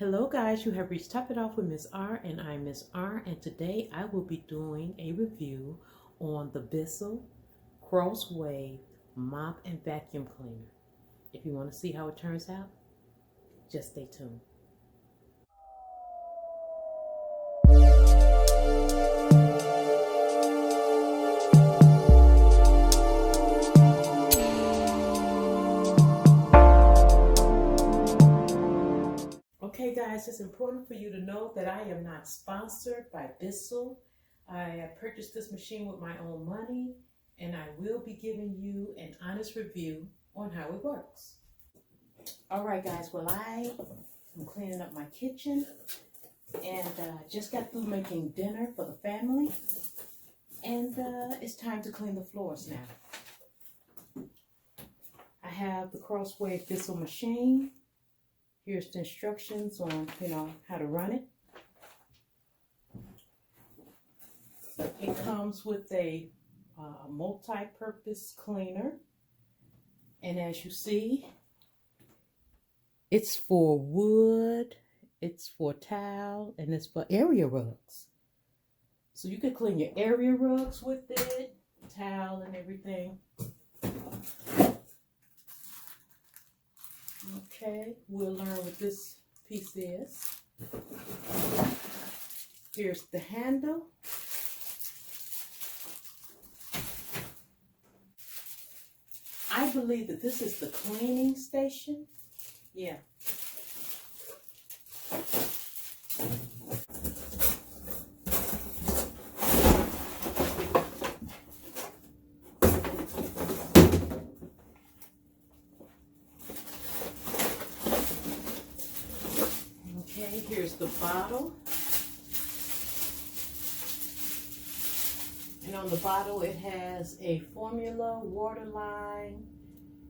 Hello guys, you have reached Top It Off with Miss R, and I'm Miss R, and today I will be doing a review on the Bissell Wave Mop and Vacuum Cleaner. If you want to see how it turns out, just stay tuned. Okay guys, it's important for you to know that I am not sponsored by Bissell. I purchased this machine with my own money, and I will be giving you an honest review on how it works. All right guys, well I am cleaning up my kitchen, and just got through making dinner for the family, and it's time to clean the floors now. I have the Wave Bissell machine. Here's the instructions on, how to run it. It comes with a multi-purpose cleaner. And as you see, it's for wood, it's for towel, and it's for area rugs. So you can clean your area rugs with it, towel and everything. Okay, we'll learn what this piece is. Here's the handle. I believe that this is the cleaning station. Yeah. Okay, here's the bottle. And on the bottle it has a formula, water line,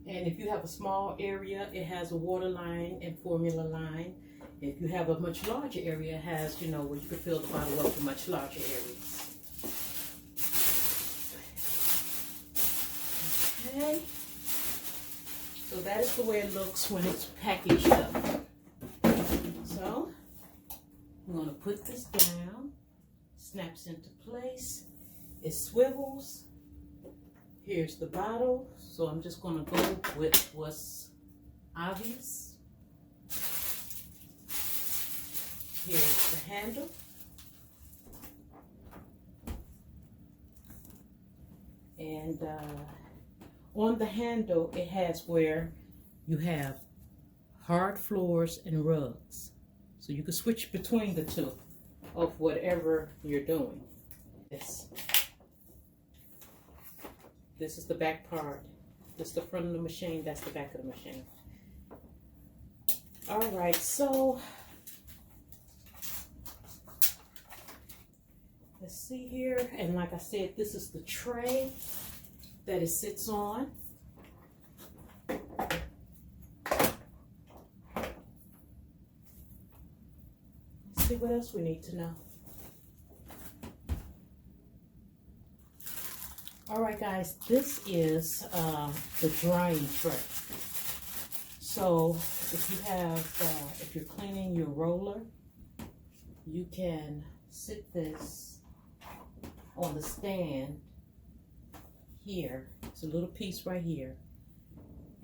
and if you have a small area, it has a water line and formula line. If you have a much larger area, it has, where you can fill the bottle up for much larger areas. Okay, so that is the way it looks when it's packaged up. So I'm going to put this down. Snaps into place. It swivels. Here's the bottle. So I'm just going to go with what's obvious. Here's the handle. And on the handle, it has where you have hard floors and rugs. So you can switch between the two of whatever you're doing. This is the back part. This is the front of the machine. That's the back of the machine. All right, so let's see here. And like I said, this is the tray that it sits on. Let's see what else we need to know. All right, guys, this is the drying tray. So if you're cleaning your roller, you can sit this on the stand here. It's a little piece right here,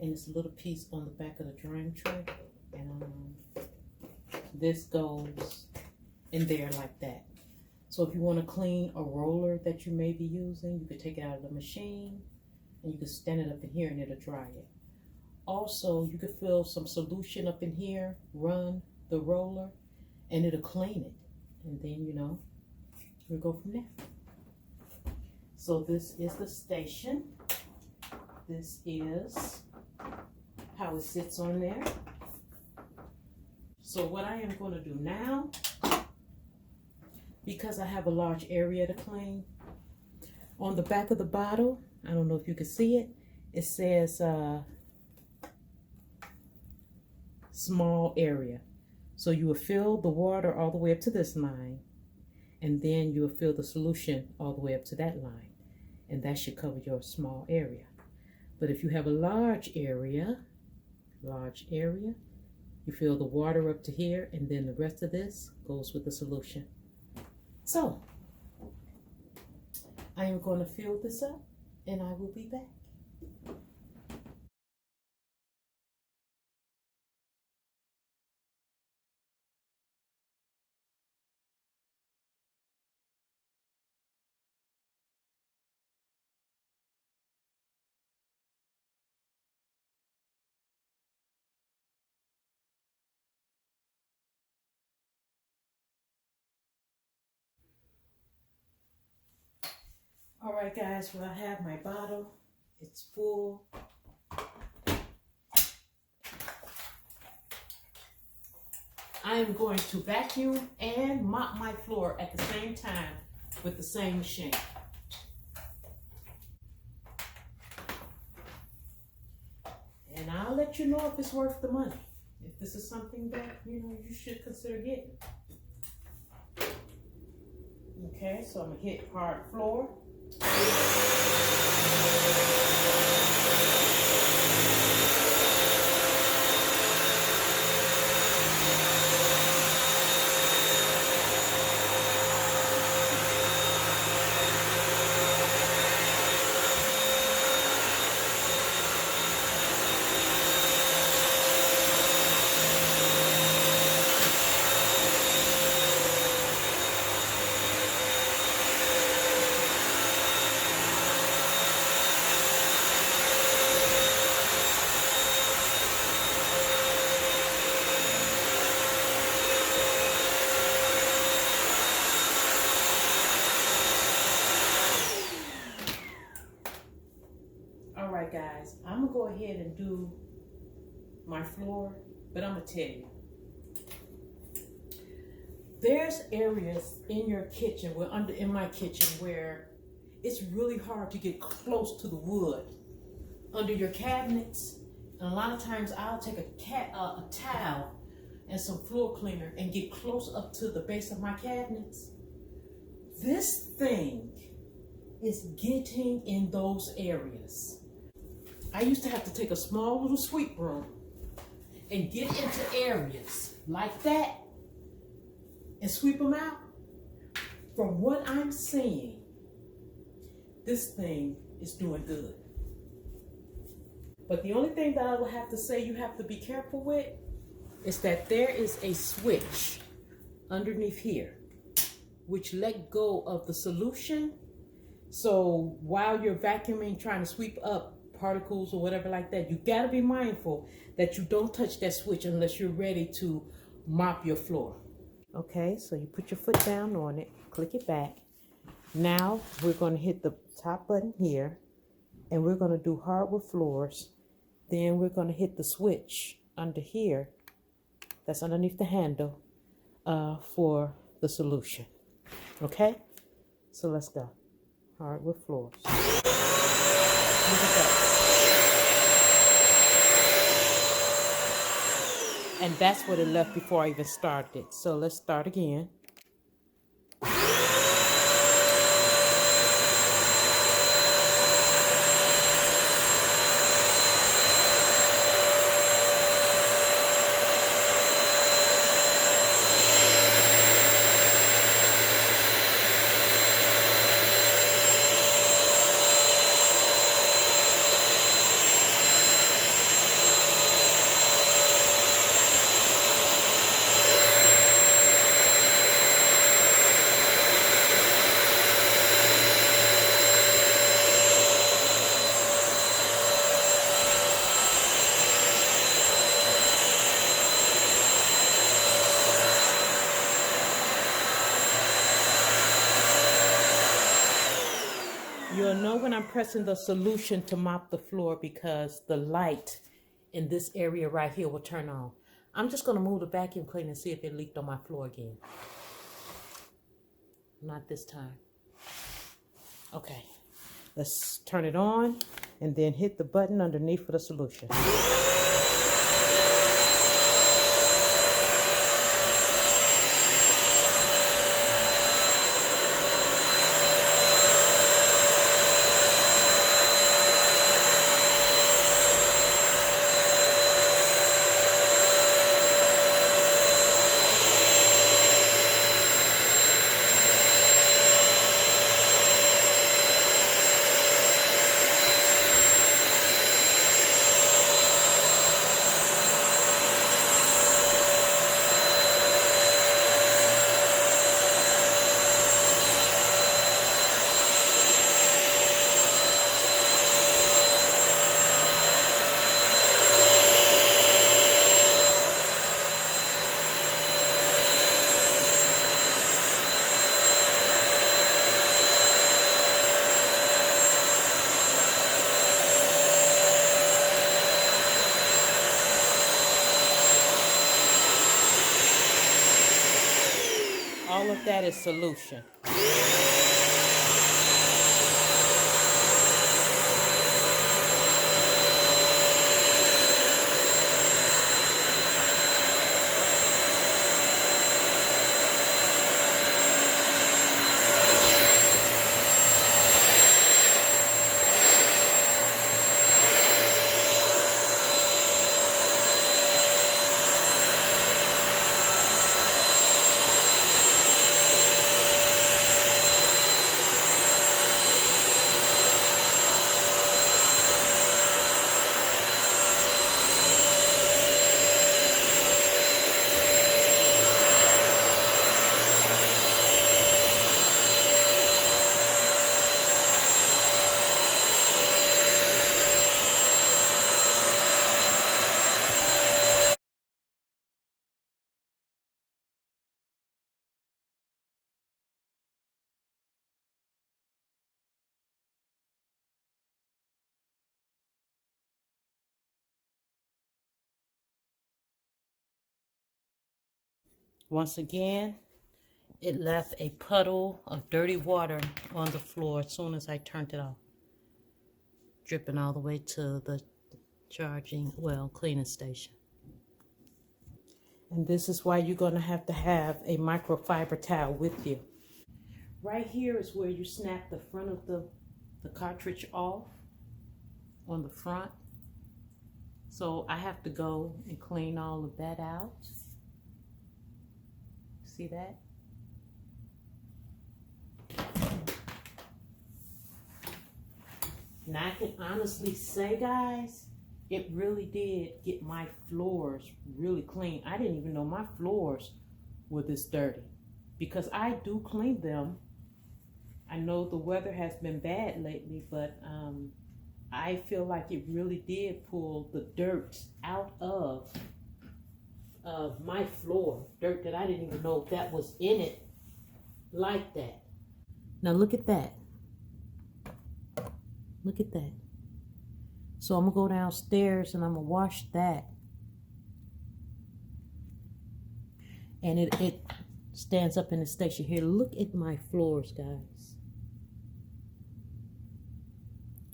and it's a little piece on the back of the drying tray, and this goes in there like that. So if you want to clean a roller that you may be using, you could take it out of the machine and you can stand it up in here and it'll dry it. Also, you could fill some solution up in here, run the roller, and it'll clean it. And then, we'll go from there. So this is the station. This is how it sits on there. So what I am going to do now, because I have a large area to clean, on the back of the bottle, I don't know if you can see it, it says small area. So you will fill the water all the way up to this line, and then you will fill the solution all the way up to that line, and that should cover your small area. But if you have a large area, You fill the water up to here, and then the rest of this goes with the solution. So, I am going to fill this up, and I will be back. All right, guys, well, I have my bottle. It's full. I am going to vacuum and mop my floor at the same time with the same machine. And I'll let you know if it's worth the money. If this is something that, you should consider getting. Okay, so I'm gonna hit hard floor. All right, guys, I'm gonna go ahead and do my floor, but I'm gonna tell you, there's areas in your kitchen, in my kitchen, where it's really hard to get close to the wood under your cabinets. And a lot of times I'll take a towel and some floor cleaner and get close up to the base of my cabinets. This thing is getting in those areas. I used to have to take a small little sweep broom and get into areas like that and sweep them out. From what I'm seeing, this thing is doing good. But the only thing that I will have to say you have to be careful with is that there is a switch underneath here which let go of the solution. So while you're vacuuming, trying to sweep up particles or whatever like that, you gotta be mindful that you don't touch that switch unless you're ready to mop your floor. Okay, so you put your foot down on it, click it back. Now we're gonna hit the top button here, and we're gonna do hardwood floors. Then we're gonna hit the switch under here, that's underneath the handle, for the solution. Okay, so let's go. Hardwood floors. Look at that. And that's what it left before I even started. So let's start again. You'll know when I'm pressing the solution to mop the floor because the light in this area right here will turn on. I'm just going to move the vacuum cleaner and see if it leaked on my floor again. Not this time. Okay, let's turn it on and then hit the button underneath for the solution. all of that is solution. Once again, it left a puddle of dirty water on the floor as soon as I turned it off, dripping all the way to the cleaning station. And this is why you're going to have a microfiber towel with you. Right here is where you snap the front of the cartridge off on the front. So I have to go and clean all of that out. See that? Now I can honestly say, guys, it really did get my floors really clean. I didn't even know my floors were this dirty because I do clean them. I know the weather has been bad lately, but I feel like it really did pull the dirt out of my floor. Dirt that I didn't even know that was in it like that. Now look at that. Look at that. So I'm going to go downstairs and I'm going to wash that. And it stands up in the station here. Look at my floors, guys.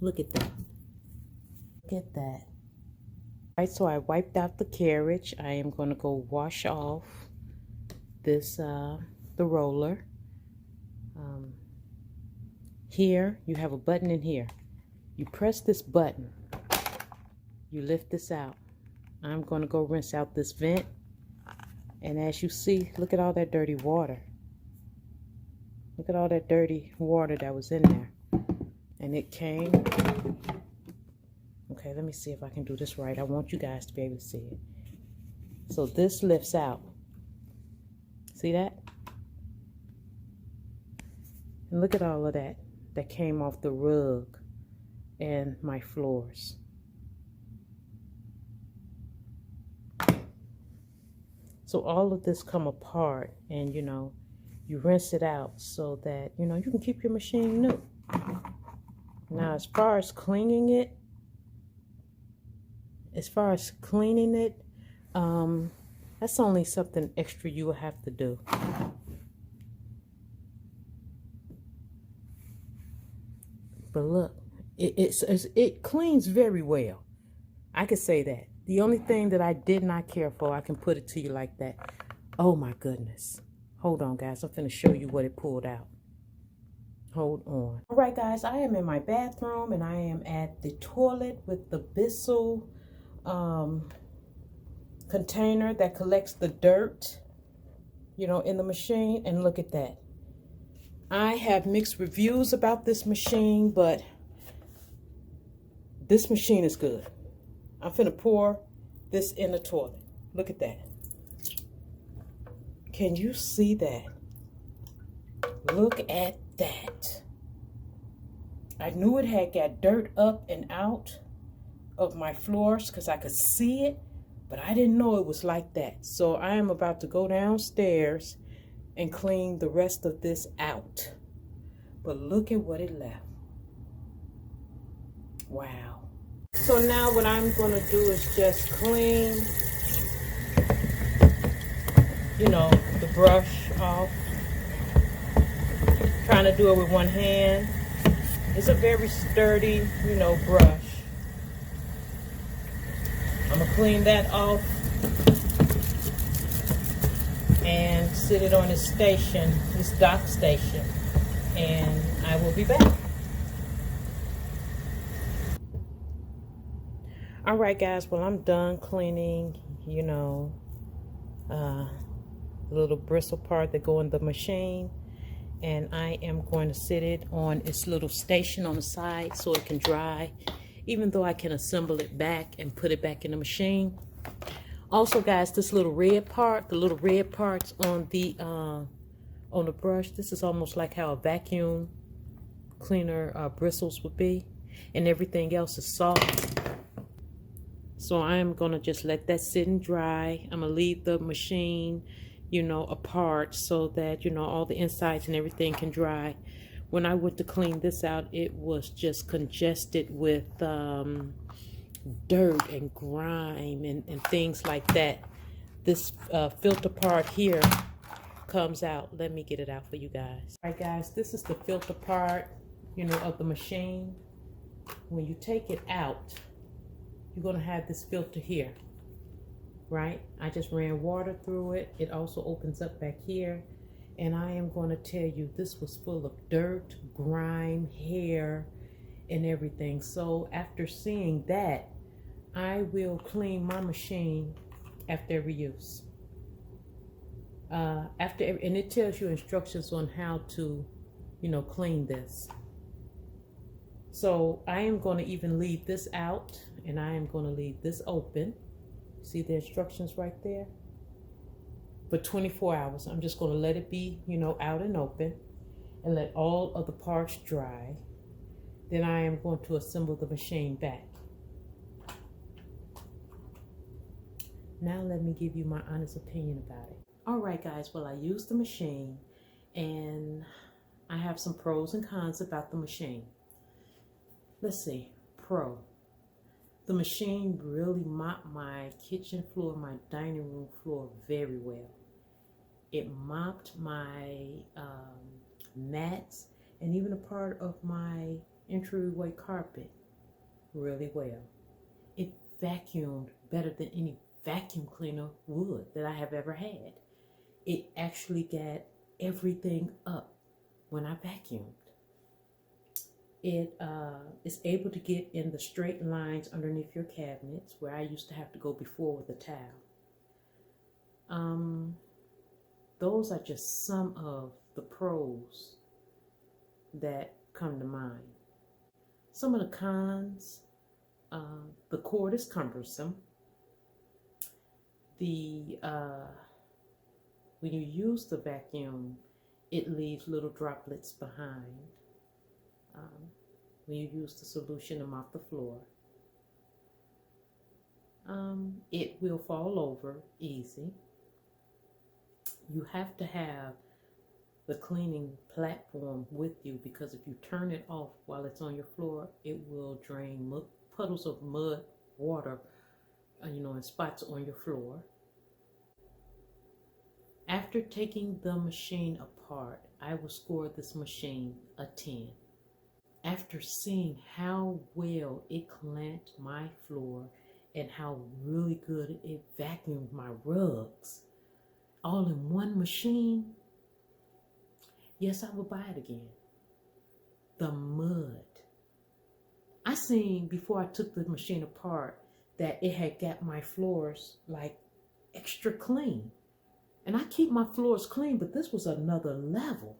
Look at that. Look at that. All right, so I wiped out the carriage. I am going to go wash off this, the roller. Here, you have a button in here. You press this button. You lift this out. I'm going to go rinse out this vent. And as you see, look at all that dirty water. Look at all that dirty water that was in there. And it came. Okay, let me see if I can do this right. I want you guys to be able to see it. So this lifts out. See that? And look at all of that came off the rug and my floors. So all of this come apart and, you rinse it out so that, you can keep your machine new. Now, as far as cleaning it, that's only something extra you will have to do. But look, it cleans very well. I could say that. The only thing that I did not care for, I can put it to you like that. Oh my goodness. Hold on, guys. I'm finna show you what it pulled out. Hold on. All right, guys. I am in my bathroom and I am at the toilet with the Bissell container that collects the dirt, in the machine. And look at that. I have mixed reviews about this machine, but this machine is good. I'm finna pour this in the toilet. Look at that. Can you see that? Look at that. I knew it had got dirt up and out of my floors because I could see it, but I didn't know it was like that. So I am about to go downstairs and clean the rest of this out. But look at what it left. Wow. So now what I'm going to do is just clean, the brush off trying to do it with one hand. It's a very sturdy, you know, brush. I'm gonna clean that off and sit it on its station, this dock station, and I will be back. All right, guys, well, I'm done cleaning, you know, the little bristle part that go in the machine, and I am going to sit it on its little station on the side so it can dry, even though I can assemble it back and put it back in the machine. Also, guys, this little red part, the little red parts on the brush, this is almost like how a vacuum cleaner bristles would be, and everything else is soft. So I'm gonna just let that sit and dry. I'm gonna leave the machine, you know, apart so that, you know, all the insides and everything can dry. When I went to clean this out, it was just congested with dirt and grime and things like that. This filter part here comes out. Let me get it out for you guys. All right, guys, this is the filter part, you know, of the machine. When you take it out, you're going to have this filter here, right? I just ran water through it. It also opens up back here. And I am going to tell you, this was full of dirt, grime, hair, and everything. So after seeing that, I will clean my machine after every use. And it tells you instructions on how to, you know, clean this. So I am going to even leave this out, and I am going to leave this open. See the instructions right there? For 24 hours. I'm just going to let it be, you know, out and open, and let all of the parts dry. Then I am going to assemble the machine back. Now let me give you my honest opinion about it. All right, guys, well, I used the machine, and I have some pros and cons about the machine. Let's see. Pro. The machine really mopped my kitchen floor, my dining room floor very well. It mopped my mats and even a part of my entryway carpet really well. It vacuumed better than any vacuum cleaner would that I have ever had. It actually got everything up when I vacuumed. It is able to get in the straight lines underneath your cabinets where I used to have to go before with a towel. Those are just some of the pros that come to mind. Some of the cons, the cord is cumbersome. When you use the vacuum, it leaves little droplets behind. When you use the solution to mop the floor, it will fall over easy. You have to have the cleaning platform with you, because if you turn it off while it's on your floor, it will drain puddles of mud, water, you know, in spots on your floor. After taking the machine apart, I will score this machine a 10. After seeing how well it clamped my floor and how really good it vacuumed my rugs, all in one machine, yes, I will buy it again. The mud. I seen before I took the machine apart that it had got my floors like extra clean. And I keep my floors clean, but this was another level.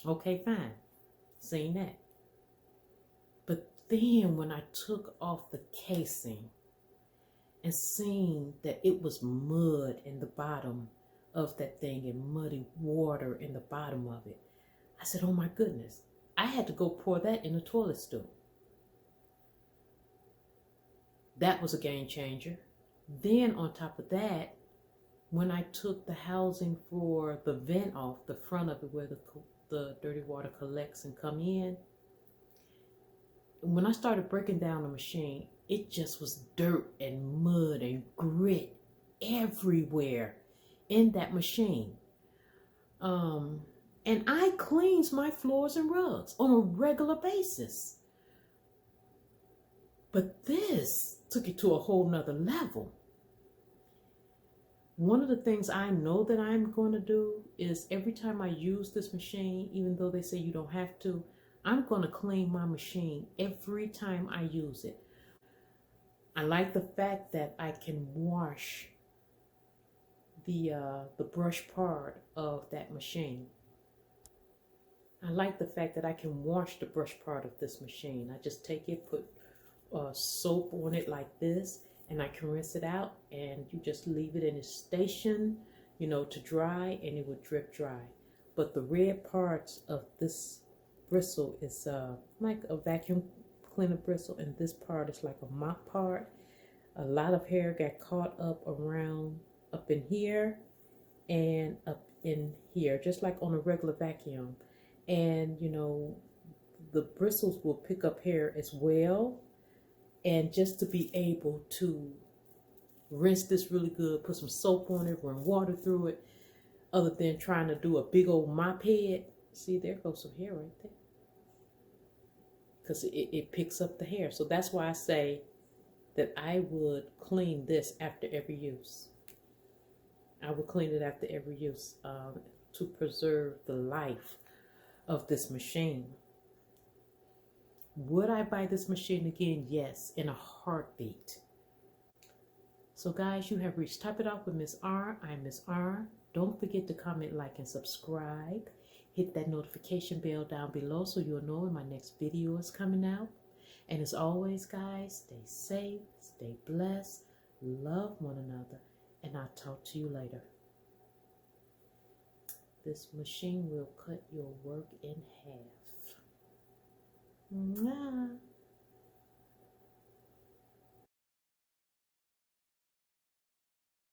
Okay, fine. Seen that. But then when I took off the casing and seen that it was mud in the bottom of that thing and muddy water in the bottom of it, I said, oh my goodness. I had to go pour that in a toilet stool. That was a game changer. Then on top of that, when I took the housing for the vent off, the front of it where the dirty water collects and come in, when I started breaking down the machine, it just was dirt and mud and grit everywhere in that machine. And I cleans my floors and rugs on a regular basis. But this took it to a whole nother level. One of the things I know that I'm going to do is every time I use this machine, even though they say you don't have to, I'm going to clean my machine every time I use it. I like the fact that I can wash the brush part of that machine. I like the fact that I can wash the brush part of this machine. I just take it, put soap on it like this, and I can rinse it out, and you just leave it in its station, you know, to dry, and it would drip dry. But the red parts of this bristle is like a vacuum cleaner bristle, and this part is like a mop part. A lot of hair got caught up in here and up in here, just like on a regular vacuum. And you know, the bristles will pick up hair as well. And just to be able to rinse this really good, put some soap on it, run water through it, other than trying to do a big old mop head. See, there goes some hair right there. Because it picks up the hair. So that's why I say that I would clean this after every use. I would clean it after every use to preserve the life of this machine. Would I buy this machine again? Yes, in a heartbeat. So guys, you have reached Top It Off with Miss R. I'm Miss R. Don't forget to comment, like, and subscribe. Hit that notification bell down below so you'll know when my next video is coming out. And as always, guys, stay safe, stay blessed, love one another, and I'll talk to you later. This machine will cut your work in half. Mwah.